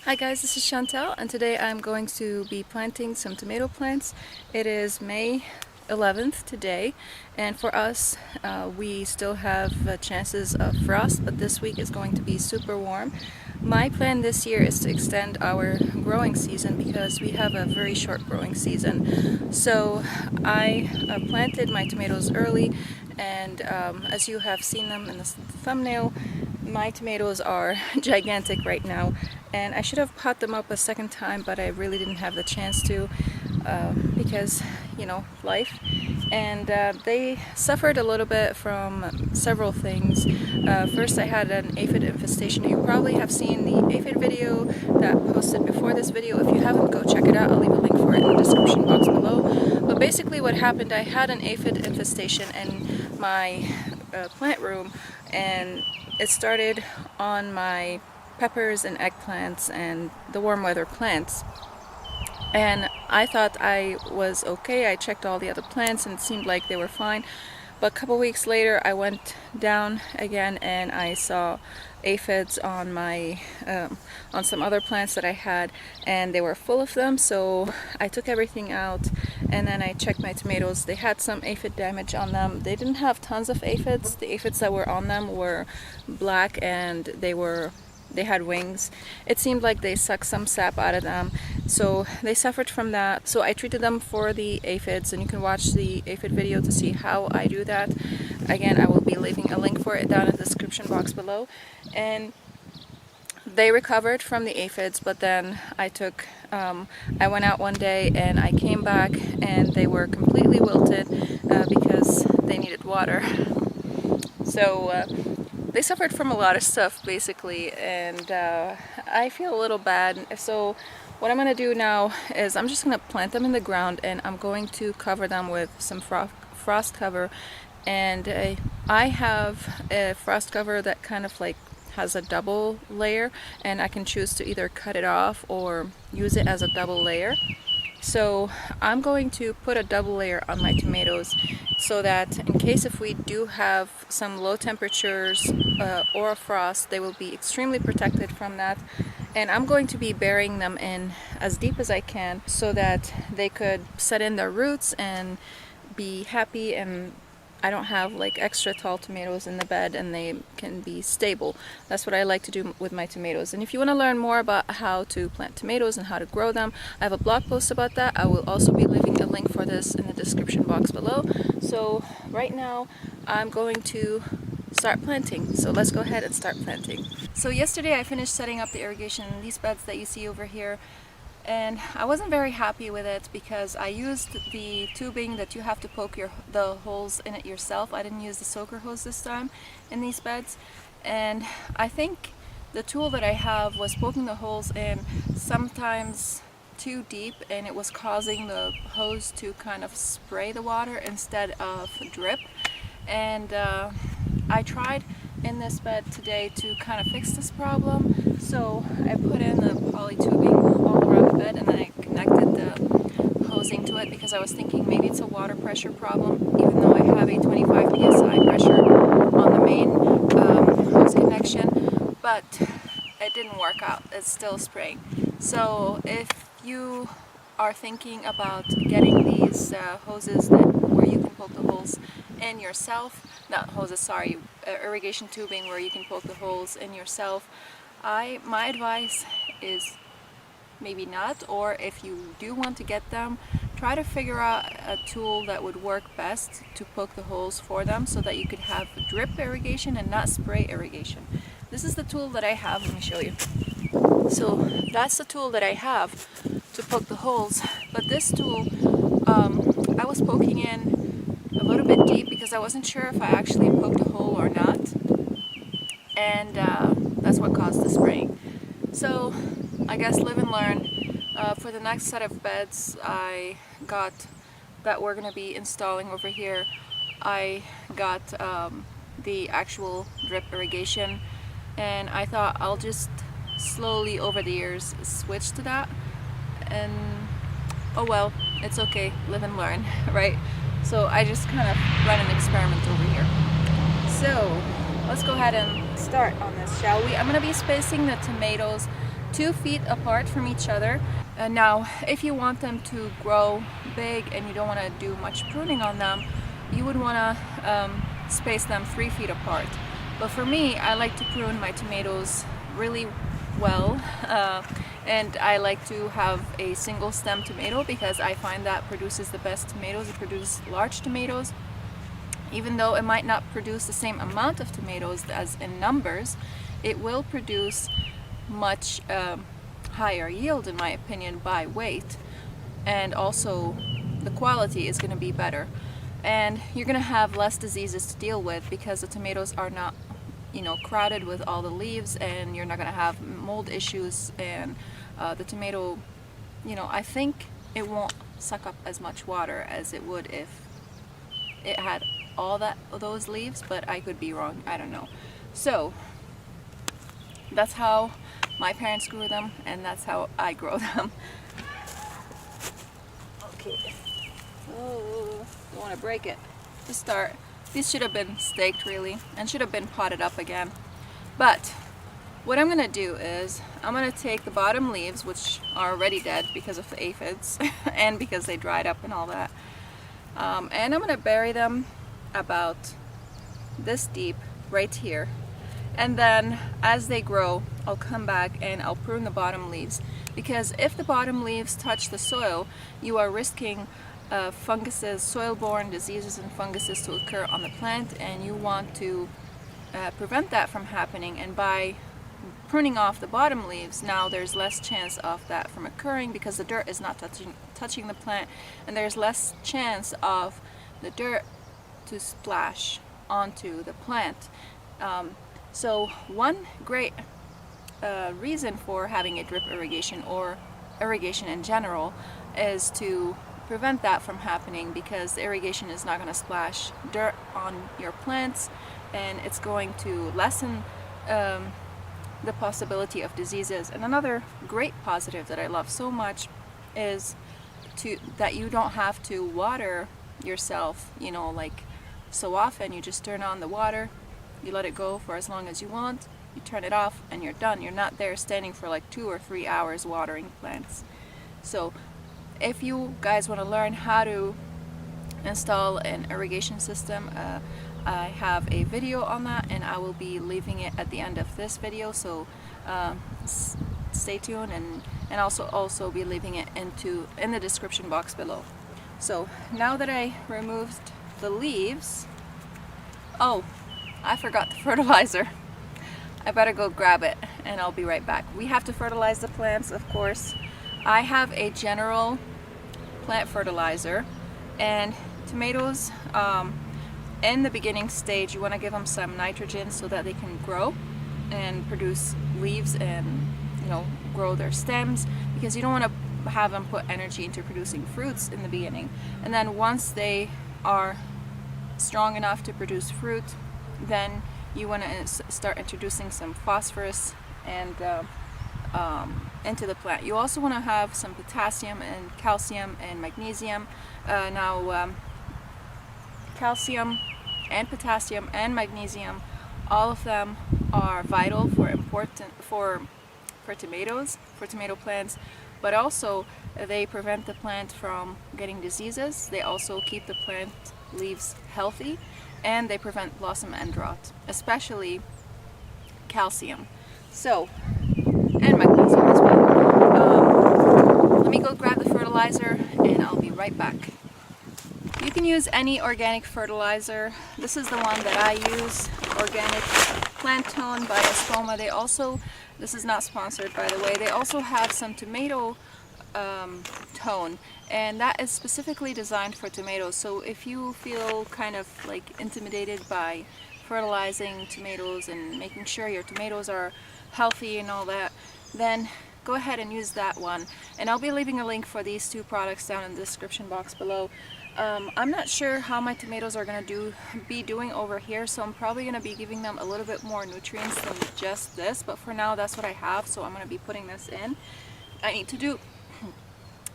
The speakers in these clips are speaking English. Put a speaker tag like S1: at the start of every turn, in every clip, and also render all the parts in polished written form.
S1: Hi guys, this is Chantel and today I'm going to be planting some tomato plants. It is May 11th today, and for us we still have chances of frost, but this week is going to be super warm. My plan this year is to extend our growing season because we have a very short growing season. So I planted my tomatoes early, and as you have seen them in the thumbnail, my tomatoes are gigantic right now, and I should have pot them up a second time, but I really didn't have the chance to because, you know, life. And they suffered a little bit from several things. First, I had an aphid infestation. You probably have seen the aphid video that I posted before this video. If you haven't, go check it out. I'll leave a link for it in the description box below. But basically what happened, I had an aphid infestation in my plant room, and it started on my peppers and eggplants and the warm weather plants. And I thought I was okay. I checked all the other plants and it seemed like they were fine. But a couple weeks later I went down again and I saw aphids on my on some other plants that I had, and they were full of them. So I took everything out and then I checked my tomatoes. They had some aphid damage on them. They didn't have tons of aphids. The aphids that were on them were black and they had wings. It seemed like they sucked some sap out of them, so they suffered from that. So I treated them for the aphids, and you can watch the aphid video to see how I do that. Again, I will be leaving a link for it down in the description box below. And they recovered from the aphids, but then I went out one day and I came back and they were completely wilted because they needed water. So they suffered from a lot of stuff basically, and I feel a little bad. So what I'm going to do now is I'm just going to plant them in the ground, and I'm going to cover them with some frost cover. And I have a frost cover that kind of like has a double layer, and I can choose to either cut it off or use it as a double layer. So I'm going to put a double layer on my tomatoes so that in case if we do have some low temperatures or a frost, they will be extremely protected from that. And I'm going to be burying them in as deep as I can so that they could set in their roots and be happy, and I don't have like extra tall tomatoes in the bed, and they can be stable. That's what I like to do with my tomatoes. And if you want to learn more about how to plant tomatoes and how to grow them, I have a blog post about that. I will also be leaving a link for this in the description box below. So right now I'm going to start planting. So let's go ahead and start planting. So yesterday I finished setting up the irrigation in these beds that you see over here. And I wasn't very happy with it because I used the tubing that you have to poke the holes in it yourself. I didn't use the soaker hose this time in these beds. And I think the tool that I have was poking the holes in sometimes too deep, and it was causing the hose to kind of spray the water instead of drip. And I tried in this bed today to kind of fix this problem. So I put in the poly tubing all around the bed, and then I connected the hosing to it because I was thinking maybe it's a water pressure problem, even though I have a 25 psi pressure on the main hose connection. But it didn't work out. It's still spraying. So if you are thinking about getting these hoses where you can poke the holes in yourself, not hoses, sorry, irrigation tubing where you can poke the holes in yourself, my advice is maybe not, or if you do want to get them, try to figure out a tool that would work best to poke the holes for them so that you could have drip irrigation and not spray irrigation. This is the tool that I have. Let me show you. So that's the tool that I have to poke the holes, but this tool I was poking in a little bit deep because I wasn't sure if I actually poked a hole or not, and that's what caused the spraying. So I guess live and learn. For the next set of beds I got that we're going to be installing over here, I got the actual drip irrigation, and I thought I'll just slowly over the years switch to that. And oh well, it's okay, live and learn, right? So I just kind of run an experiment over here. So let's go ahead and start on this, shall we? I'm going to be spacing the tomatoes 2 feet apart from each other. Now, if you want them to grow big and you don't want to do much pruning on them, you would want to space them 3 feet apart. But for me, I like to prune my tomatoes really well, and I like to have a single stem tomato because I find that produces the best tomatoes. It produces large tomatoes. Even though it might not produce the same amount of tomatoes as in numbers, it will produce much higher yield, in my opinion, by weight, and also the quality is going to be better, and you're going to have less diseases to deal with because the tomatoes are not, you know, crowded with all the leaves, and you're not going to have mold issues, and the tomato, you know, I think it won't suck up as much water as it would if it had all those leaves, but I could be wrong, I don't know. So that's how my parents grew them, and that's how I grow them. Okay. Oh, don't want to break it. To start, these should have been staked really, and should have been potted up again. But what I'm gonna do is I'm gonna take the bottom leaves, which are already dead because of the aphids and because they dried up and all that, and I'm gonna bury them about this deep right here, and then as they grow I'll come back and I'll prune the bottom leaves, because if the bottom leaves touch the soil, you are risking funguses, soil-borne diseases and funguses to occur on the plant, and you want to prevent that from happening. And by pruning off the bottom leaves, now there's less chance of that from occurring because the dirt is not touching the plant, and there's less chance of the dirt to splash onto the plant. So one great reason for having a drip irrigation, or irrigation in general, is to prevent that from happening, because the irrigation is not going to splash dirt on your plants, and it's going to lessen the possibility of diseases. And another great positive that I love so much is that you don't have to water yourself, you know, like so often. You just turn on the water, you let it go for as long as you want, you turn it off, and you're done. You're not there standing for like 2 or 3 hours watering plants. So if you guys want to learn how to install an irrigation system, I have a video on that, and I will be leaving it at the end of this video, so stay tuned, and also be leaving it in the description box below. So now that I removed the leaves, oh, I forgot the fertilizer. I better go grab it and I'll be right back. We have to fertilize the plants, of course. I have a general plant fertilizer, and tomatoes, in the beginning stage, you want to give them some nitrogen so that they can grow and produce leaves and, you know, grow their stems, because you don't want to have them put energy into producing fruits in the beginning. And then once they are strong enough to produce fruit, then you want to start introducing some phosphorus and into the plant. You also want to have some potassium and calcium and magnesium. Calcium and potassium and magnesium, all of them are vital for tomatoes, for tomato plants, but also they prevent the plant from getting diseases. They also keep the plant leaves healthy, and they prevent blossom end rot, especially calcium. So, and magnesium as well. Let me go grab the fertilizer and I'll be right back. You can use any organic fertilizer. This is the one that I use, Organic Plant Tone by Espoma. They also, this is not sponsored by the way, they also have some tomato tone, and that is specifically designed for tomatoes. So if you feel kind of like intimidated by fertilizing tomatoes and making sure your tomatoes are healthy and all that, then go ahead and use that one. And I'll be leaving a link for these 2 products down in the description box below. I'm not sure how my tomatoes are going to be doing over here, so I'm probably going to be giving them a little bit more nutrients than just this, but for now that's what I have, so I'm going to be putting this in. I need to do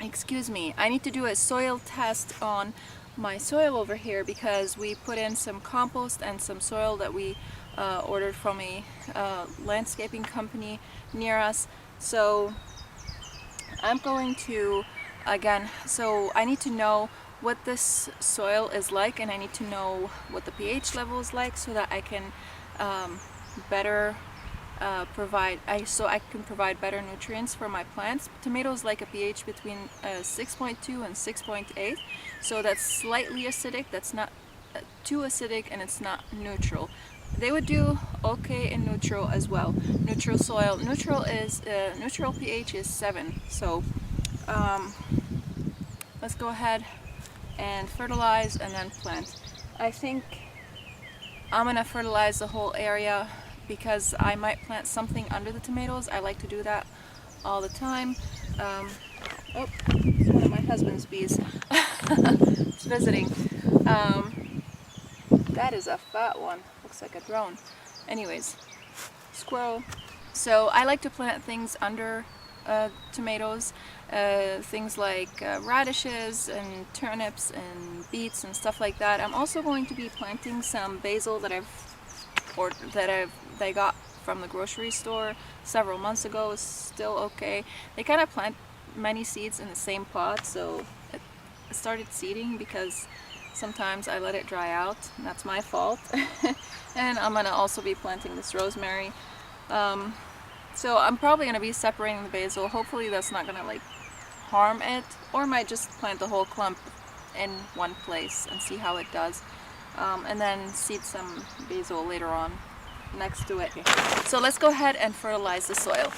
S1: I need to do a soil test on my soil over here, because we put in some compost and some soil that we ordered from a landscaping company near us, So I'm going to, again, so I need to know what this soil is like, and I need to know what the pH level is like so that I can better so I can provide better nutrients for my plants. Tomatoes like a pH between 6.2 and 6.8, so that's slightly acidic, that's not too acidic, and it's not neutral. They would do okay in neutral as well. Neutral soil, neutral pH is 7. So let's go ahead and fertilize and then plant. I think I'm gonna fertilize the whole area because I might plant something under the tomatoes. I like to do that all the time. Oh, it's one of my husband's bees. It's visiting. That is a fat one. Looks like a drone. Anyways, squirrel. So I like to plant things under tomatoes, things like radishes and turnips and beets and stuff like that. I'm also going to be planting some basil that I got from the grocery store several months ago. It's still okay. They kind of plant many seeds in the same pot, so it started seeding because sometimes I let it dry out, and that's my fault. And I'm gonna also be planting this rosemary. So I'm probably gonna be separating the basil. Hopefully that's not gonna like harm it, or I might just plant the whole clump in one place and see how it does. And then seed some basil later on next to it. So let's go ahead and fertilize the soil.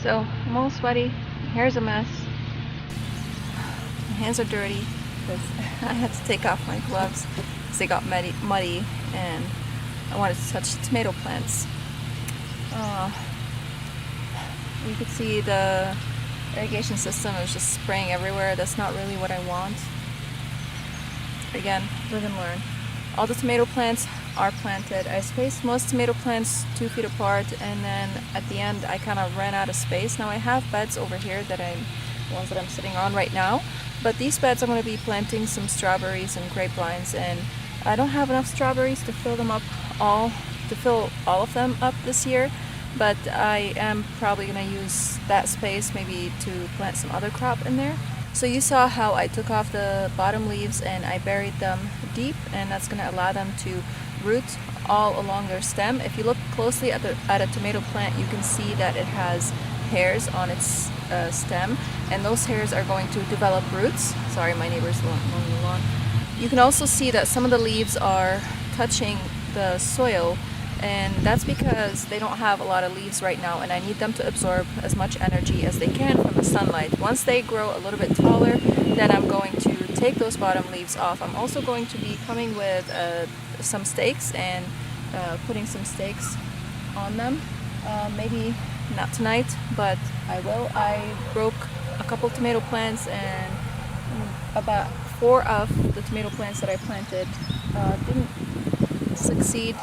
S1: So I'm all sweaty, hair's a mess, my hands are dirty. because I had to take off my gloves because they got muddy and I wanted to touch the tomato plants. You could see the irrigation system is just spraying everywhere. That's not really what I want. Again, live and learn. All the tomato plants are planted. I spaced most tomato plants 2 feet apart, and then at the end I kind of ran out of space. Now I have beds over here that the ones that I'm sitting on right now, but these beds I'm going to be planting some strawberries and grapevines, and I don't have enough strawberries to fill all of them up this year, but I am probably going to use that space maybe to plant some other crop in there. So you saw how I took off the bottom leaves and I buried them deep, and that's going to allow them to root all along their stem. If you look closely at a tomato plant, you can see that it has hairs on its stem, and those hairs are going to develop roots. Sorry, my neighbor's mowing the lawn. You can also see that some of the leaves are touching the soil, and that's because they don't have a lot of leaves right now, and I need them to absorb as much energy as they can from the sunlight. Once they grow a little bit taller, then I'm going to take those bottom leaves off. I'm also going to be coming with some stakes and putting some stakes on them. Maybe not tonight, but I will. I broke a couple tomato plants, and about 4 of the tomato plants that I planted didn't succeed.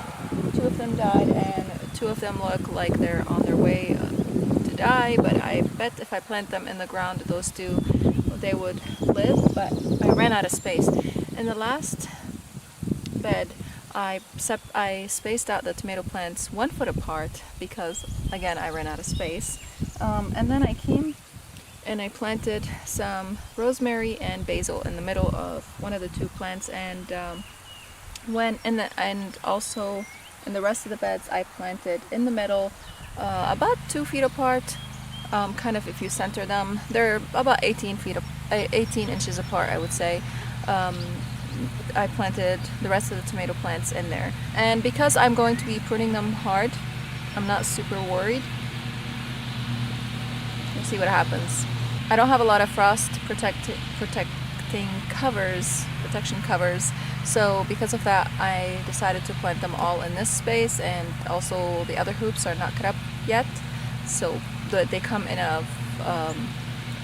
S1: 2 of them died, and 2 of them look like they're on their way to die, but I bet if I plant them in the ground, those 2, they would live, but I ran out of space. In the last bed, I spaced out the tomato plants 1 foot apart because, again, I ran out of space. And then I came and I planted some rosemary and basil in the middle of one of the 2 plants, and also in the rest of the beds I planted in the middle, about 2 feet apart. Kind of if you center them, they're about 18 inches apart, I would say. I planted the rest of the tomato plants in there, and because I'm going to be pruning them hard, I'm not super worried. We'll see what happens. I don't have a lot of frost protection covers, so because of that I decided to plant them all in this space, and also the other hoops are not cut up yet, so they come in a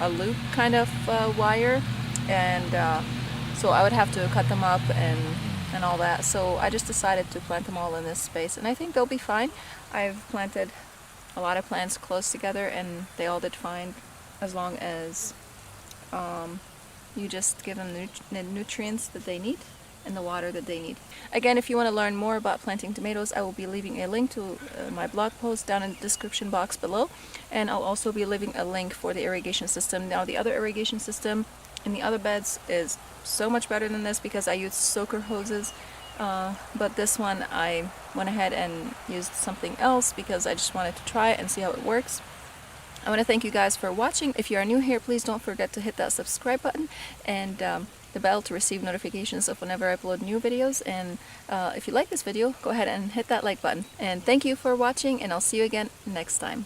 S1: loop kind of wire, and so I would have to cut them up and all that. So I just decided to plant them all in this space, and I think they'll be fine. I've planted a lot of plants close together and they all did fine, as long as you just give them the nutrients that they need and the water that they need. Again, if you want to learn more about planting tomatoes, I will be leaving a link to my blog post down in the description box below, and I'll also be leaving a link for the irrigation system. Now, the other irrigation system in the other beds is so much better than this because I used soaker hoses, but this one I went ahead and used something else because I just wanted to try it and see how it works. I want to thank you guys for watching. If you are new here, please don't forget to hit that subscribe button and the bell to receive notifications of whenever I upload new videos. And if you like this video, go ahead and hit that like button. And thank you for watching, and I'll see you again next time.